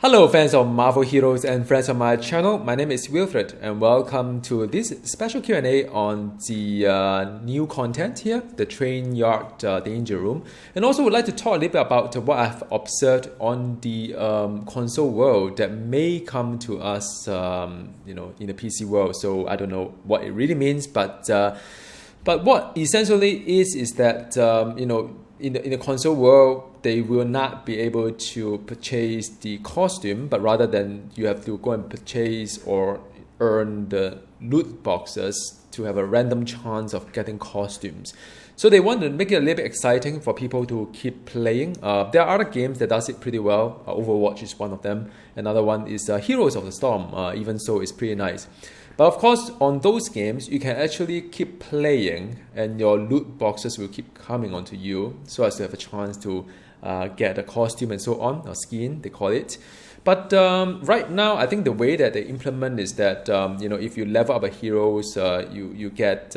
Hello fans of Marvel heroes and friends of my channel, my name is Wilfred and welcome to this special Q&A on the new content here, the Train Yard Danger Room. And also would like to talk a little bit about what I've observed on the console world that may come to us in the PC world. So I don't know what it really means, but what essentially is that in the console world, they will not be able to purchase the costume, but rather than you have to go and purchase or earn the loot boxes to have a random chance of getting costumes. So they want to make it a little bit exciting for people to keep playing. There are other games that does it pretty well. Overwatch is one of them. Another one is Heroes of the Storm. Even so, it's pretty nice. But of course, on those games, you can actually keep playing and your loot boxes will keep coming onto you so as to have a chance to get a costume and so on, or skin, they call it. But right now, I think the way that they implement is that, if you level up a heroes, you get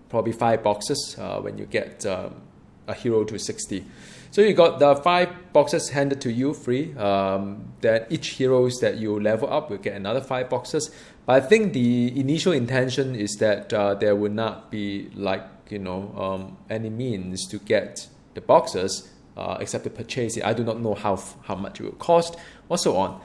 probably 5 boxes when you get a hero to 60. So you got the 5 boxes handed to you free. Then each heroes that you level up will get another 5 boxes. But I think the initial intention is that there will not be any means to get the boxes except to purchase it. I do not know how much it will cost or so on.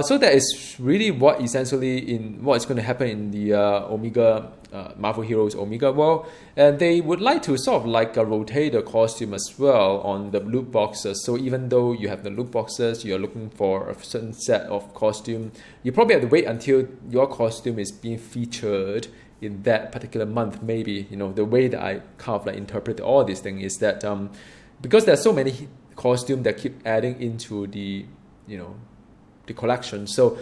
So that is really what essentially what is going to happen in the Omega Marvel Heroes Omega world, and they would like to sort of rotate the costume as well on the loot boxes. So even though you have the loot boxes, you're looking for a certain set of costume, you probably have to wait until your costume is being featured in that particular month. Maybe the way that I kind of interpret all these things is that because there's so many costumes that keep adding into the the collection. So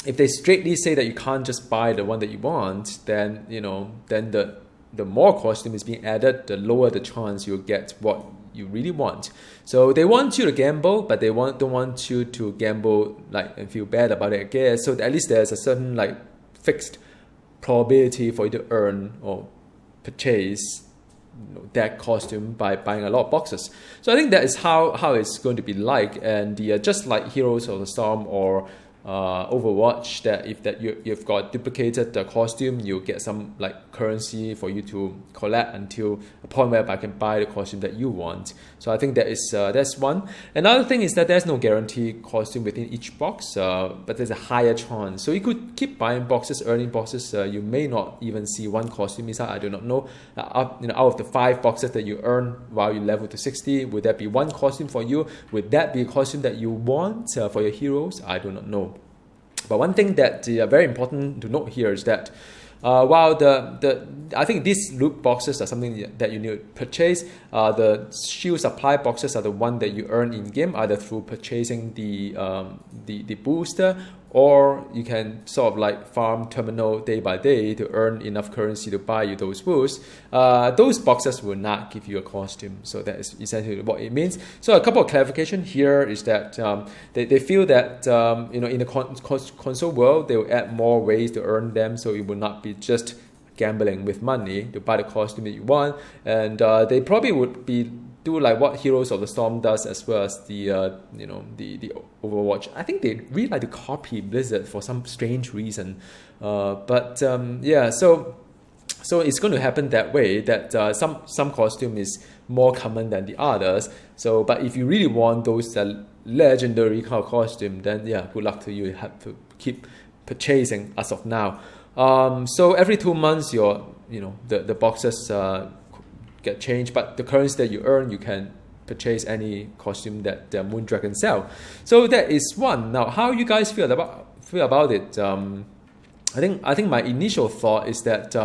if they straightly say that you can't just buy the one that you want, then then the more costume is being added, the lower the chance you'll get what you really want. So they want you to gamble, but they don't want you to gamble and feel bad about it, I guess. So at least there's a certain fixed probability for you to earn or purchase that costume by buying a lot of boxes. So I think that is how it's going to be like, and just like Heroes of the Storm or Overwatch, that if you've got duplicated the costume, you get some currency for you to collect until a point where I can buy the costume that you want. So I think that is that's one. Another thing is that there's no guaranteed costume within each box, but there's a higher chance. So you could keep buying boxes, earning boxes. You may not even see one costume inside. I do not know. Out of the 5 boxes that you earn while you level to 60, would that be one costume for you? Would that be a costume that you want for your heroes? I do not know. But one thing that is very important to note here is that while I think these loot boxes are something that you need to purchase, the shield supply boxes are the one that you earn in game, either through purchasing the booster, or you can sort of farm terminal day by day to earn enough currency to buy you those boosts. Those boxes will not give you a costume. So that is essentially what it means. So a couple of clarification here is that they feel that in the console world, they will add more ways to earn them, so it will not be just gambling with money to buy the costume that you want. And they probably would do what Heroes of the Storm does, as well as the Overwatch. I think they really like to copy Blizzard for some strange reason. So it's going to happen that way, that some costume is more common than the others. So, but if you really want those legendary kind of costume, then good luck to you. You have to keep purchasing as of now. So every 2 months, the boxes get changed, but the currency that you earn, you can purchase any costume that the Moondragon sell. So that is one. Now, how you guys feel about it? I think my initial thought is that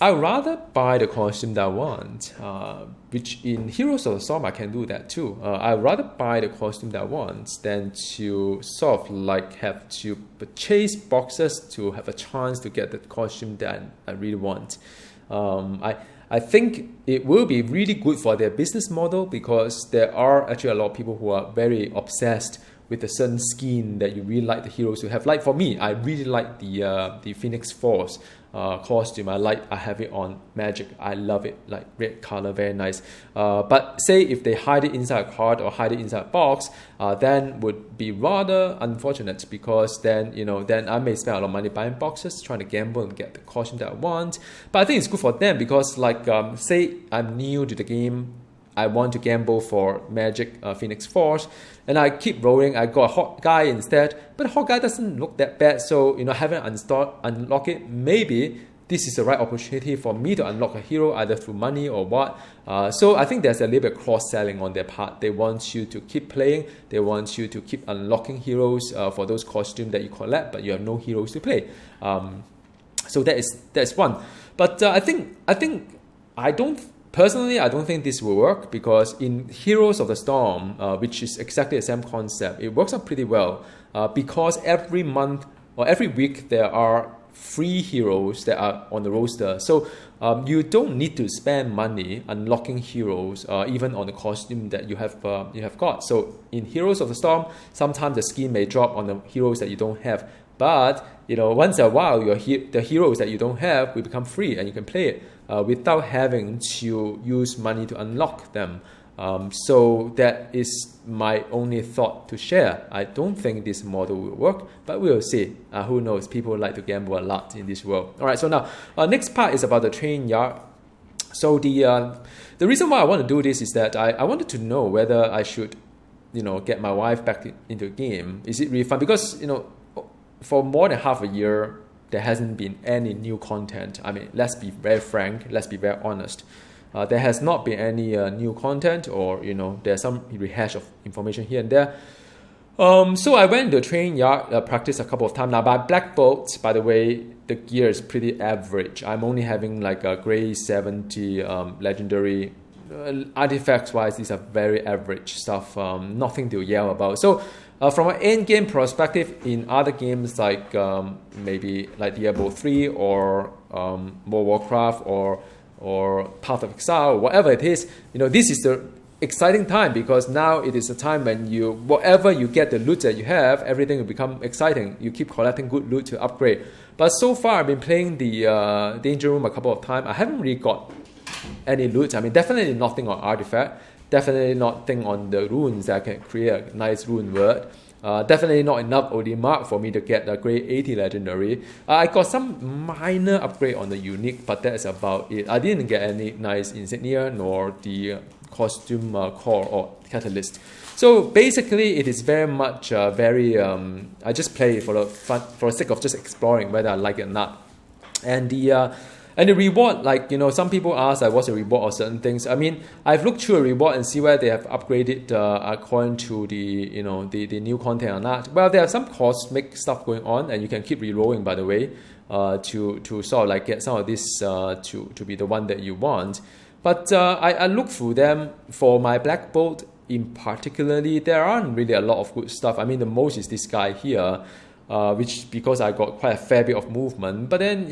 I'd rather buy the costume that I want, which in Heroes of the Storm I can do that too. I'd rather buy the costume that I want than to sort of have to purchase boxes to have a chance to get the costume that I really want. I think it will be really good for their business model, because there are actually a lot of people who are very obsessed with a certain skin that you really like the heroes to have. Like for me, I really like the Phoenix Force costume. I have it on Magic. I love it, like red color, very nice. But say if they hide it inside a card or hide it inside a box, then would be rather unfortunate, because then then I may spend a lot of money buying boxes, trying to gamble and get the costume that I want. But I think it's good for them, because like say I'm new to the game, I want to gamble for Magic Phoenix Force, and I keep rolling. I got a Hot Guy instead, but Hot Guy doesn't look that bad. So having unlock it, maybe this is the right opportunity for me to unlock a hero, either through money or what. So I think there's a little bit cross-selling on their part. They want you to keep playing. They want you to keep unlocking heroes for those costumes that you collect, but you have no heroes to play. So that's one. But Personally, I don't think this will work, because in Heroes of the Storm, which is exactly the same concept, it works out pretty well, because every month or every week there are free heroes that are on the roster. So you don't need to spend money unlocking heroes, even on the costume that you have got. So in Heroes of the Storm, sometimes the skin may drop on the heroes that you don't have. But once in a while, the heroes that you don't have will become free, and you can play it without having to use money to unlock them. So that is my only thought to share. I don't think this model will work, but we'll see. Who knows? People like to gamble a lot in this world. All right. So now, next part is about the train yard. So the reason why I want to do this is that I wanted to know whether I should, get my wife back into the game. Is it really fun? Because for more than half a year, there hasn't been any new content. I mean, let's be very frank, let's be very honest. There has not been any new content, or there's some rehash of information here and there. So I went to the train yard, practiced a couple of times. Now, by Black Bolt, by the way, the gear is pretty average. I'm only having like a grade 70 legendary. Artifacts wise, these are very average stuff, nothing to yell about. So from an endgame perspective, in other games like maybe like Diablo 3 or World of Warcraft or Path of Exile, whatever it is, this is the exciting time, because now it is a time when whatever you get, the loot that you have, everything will become exciting. You keep collecting good loot to upgrade. But so far, I've been playing the Danger Room a couple of times. I haven't really got any loot. I mean, definitely nothing on artifact. Definitely nothing on the runes that I can create a nice rune word. Definitely not enough OD mark for me to get a grade 80 legendary. I got some minor upgrade on the unique, but that's about it. I didn't get any nice insignia nor the costume core or catalyst. So basically, it is very much I just play for the sake of just exploring whether I like it or not. And the reward, like, some people ask, like, what's the reward of certain things? I mean, I've looked through a reward and see where they have upgraded according to the new content or not. Well, there are some cosmic stuff going on, and you can keep rerolling, by the way, to sort of like get some of this to be the one that you want. But I look through them. For my Black Bolt in particularly, there aren't really a lot of good stuff. I mean, the most is this guy here, which, because I got quite a fair bit of movement. But then,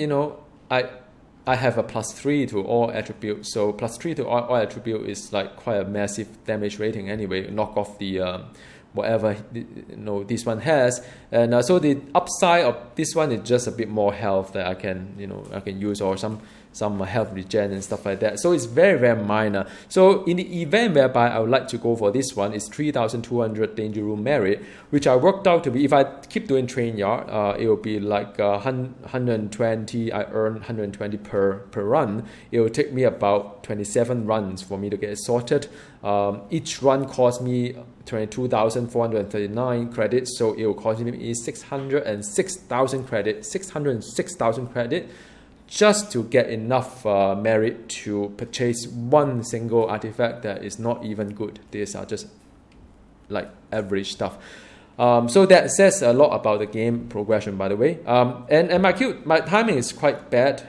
I have a +3 to all attributes. So +3 to all attribute is like quite a massive damage rating anyway. Knock off the whatever this one has, and so the upside of this one is just a bit more health that I can use, or some health regen and stuff like that. So it's very, very minor. So in the event whereby I would like to go for this one, it's 3,200 Danger Room merit, which I worked out to be, if I keep doing train yard, it will be like 120. I earn 120 per run. It will take me about 27 runs for me to get it sorted. Each run costs me 22,439 credits, so it will cost me 606,000 credit. 606,000 credit. Just to get enough merit to purchase one single artifact that is not even good. These are just like average stuff. So that says a lot about the game progression, by the way. And my timing is quite bad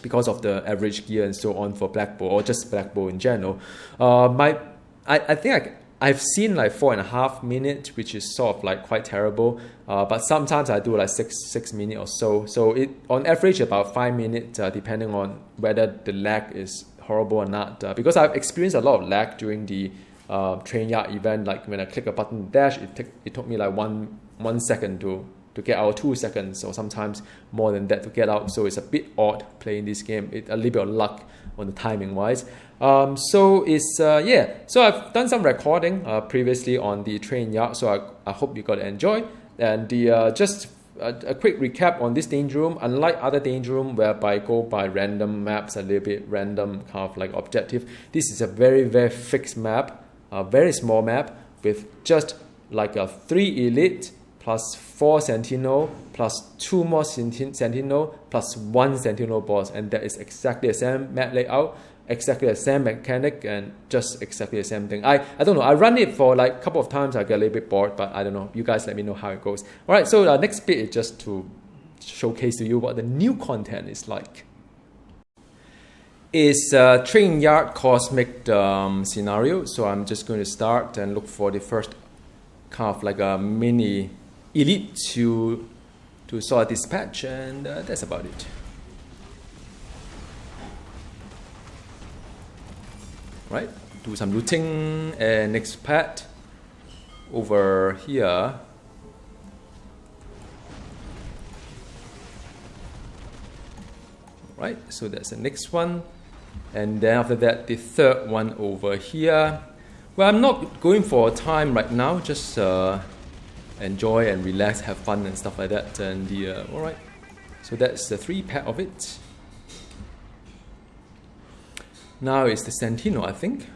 because of the average gear and so on for Black Bolt, or just Black Bolt in general. I think I've seen like 4.5 minutes, which is sort of like quite terrible. But sometimes I do like 6 minutes or so. So it on average about 5 minutes, depending on whether the lag is horrible or not. Because I've experienced a lot of lag during the train yard event, like when I click a button dash, it took me like one second to get out, 2 seconds, or sometimes more than that to get out. So it's a bit odd playing this game. A little bit of luck on the timing wise. So it's yeah. So I've done some recording previously on the train yard. So I hope you got to enjoy. And the just a quick recap on this danger room. Unlike other danger room whereby go by random maps, a little bit random kind of like objective, this is a very, very fixed map, a very small map with just like a 3 elite plus 4 sentinel plus 2 more sentinel plus 1 sentinel boss, and that is exactly the same map layout, exactly the same mechanic, and just exactly the same thing. I don't know, I run it for like a couple of times, I get a little bit bored, but I don't know, you guys let me know how it goes. Alright, so the next bit is just to showcase to you what the new content is like. It's a train yard cosmic scenario, so I'm just going to start and look for the first kind of like a mini elite to sort of dispatch, and that's about it. Right, do some looting, and next pad over here. Right, so that's the next one, and then after that the third one over here. Well, I'm not going for time right now, just enjoy and relax, have fun and stuff like that. And the all right, so that's the 3 pad of it. Now it's the Sentinel, I think.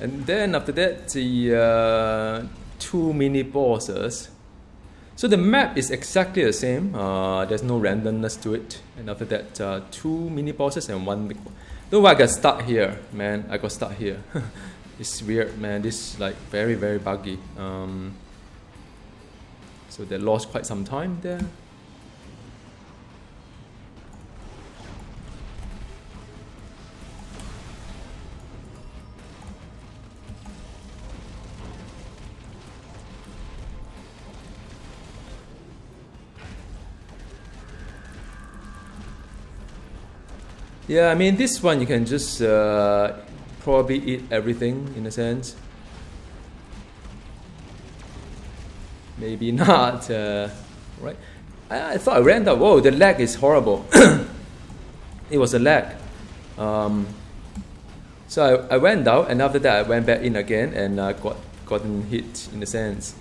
And then after that, the 2 mini bosses. So the map is exactly the same. There's no randomness to it. And after that, 2 mini bosses and 1 big one. Don't know why I got stuck here, man. I got stuck here. It's weird, man. This is like very, very buggy. So they lost quite some time there. Yeah, I mean, this one you can just probably eat everything in a sense. Maybe not, right? I thought I ran out. Whoa, the lag is horrible. It was a lag. So I went out, and after that I went back in again, and gotten hit in a sense.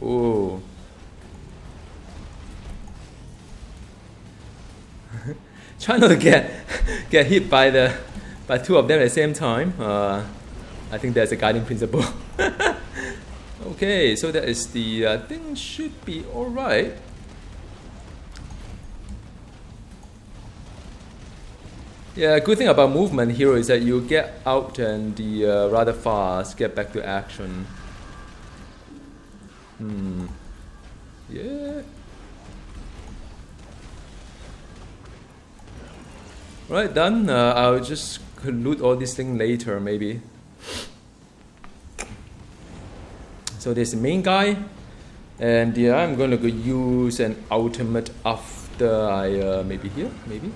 Oh. Try not to get hit by 2 of them at the same time. I think that's a guiding principle. Okay, so that is the thing should be alright. Yeah, good thing about movement hero is that you get out and the rather fast, get back to action. Yeah. Right, done. I'll just loot all this thing later, maybe. So there's the main guy, and yeah, I'm gonna go use an ultimate after I maybe here, maybe.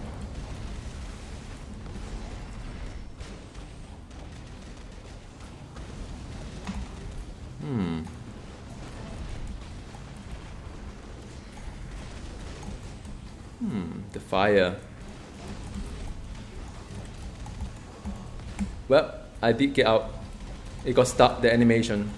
The fire. Well, I did get out. It got stuck, the animation.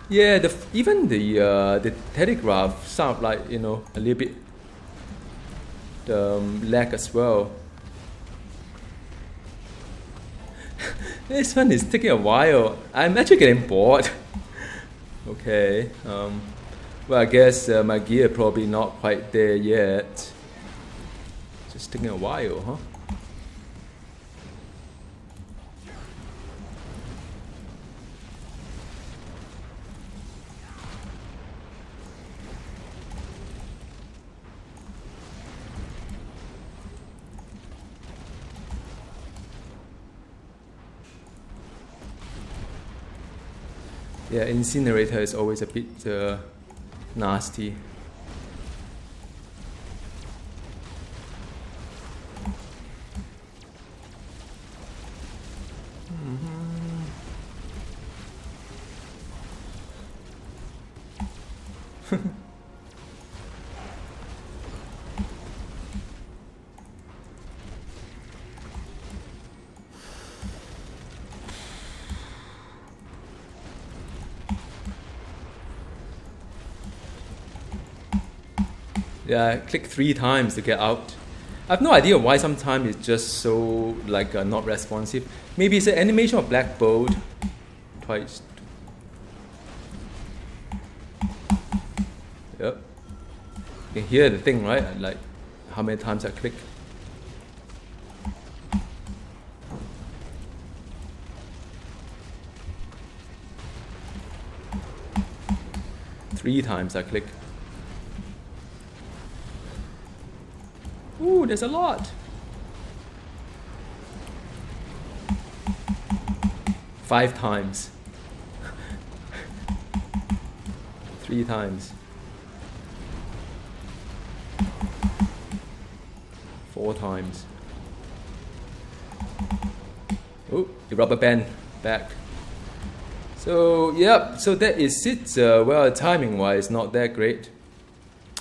Yeah, even the telegraph sound like, you know, a little bit lag as well. This one is taking a while. I'm actually getting bored. Okay. Well, I guess my gear probably not quite there yet. Just taking a while, huh? Yeah, incinerator is always a bit nasty. Yeah, I click 3 times to get out. I have no idea why sometimes it's just so like not responsive. Maybe it's an animation of black bolt. Twice. Yep. You can hear the thing, right? Like how many times I click. Three times I click. Ooh, there's a lot. 5 times. 3 times. 4 times. Oh, the rubber band back. So, yep, so that is it. Well, timing wise, not that great.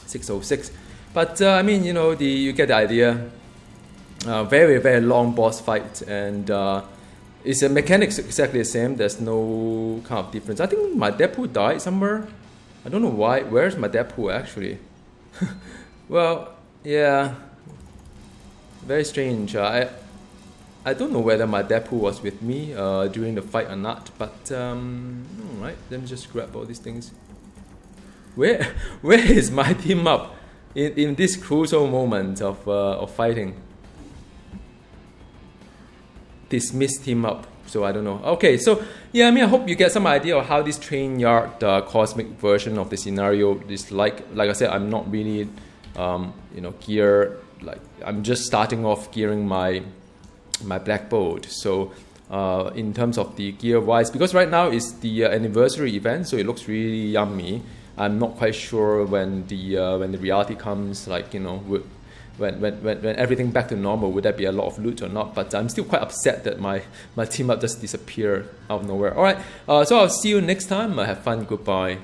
6:06. But I mean, you know, you get the idea. Very, very long boss fight, and it's a mechanics exactly the same. There's no kind of difference. I think my Deadpool died somewhere. I don't know why. Where's my Deadpool actually? Well, yeah, very strange. I don't know whether my Deadpool was with me during the fight or not. But all right, let me just grab all these things. Where is my team up? In this crucial moment of fighting. Dismiss team up, so I don't know. Okay, so yeah, I mean, I hope you get some idea of how this train yard cosmic version of the scenario is like. Like I said, I'm not really, gear. Like I'm just starting off gearing my black bolt. So in terms of the gear wise, because right now is the anniversary event, so it looks really yummy. I'm not quite sure when the reality comes, like, you know, when everything back to normal, would there be a lot of loot or not? But I'm still quite upset that my team up just disappeared out of nowhere. All right, so I'll see you next time. Have fun. Goodbye.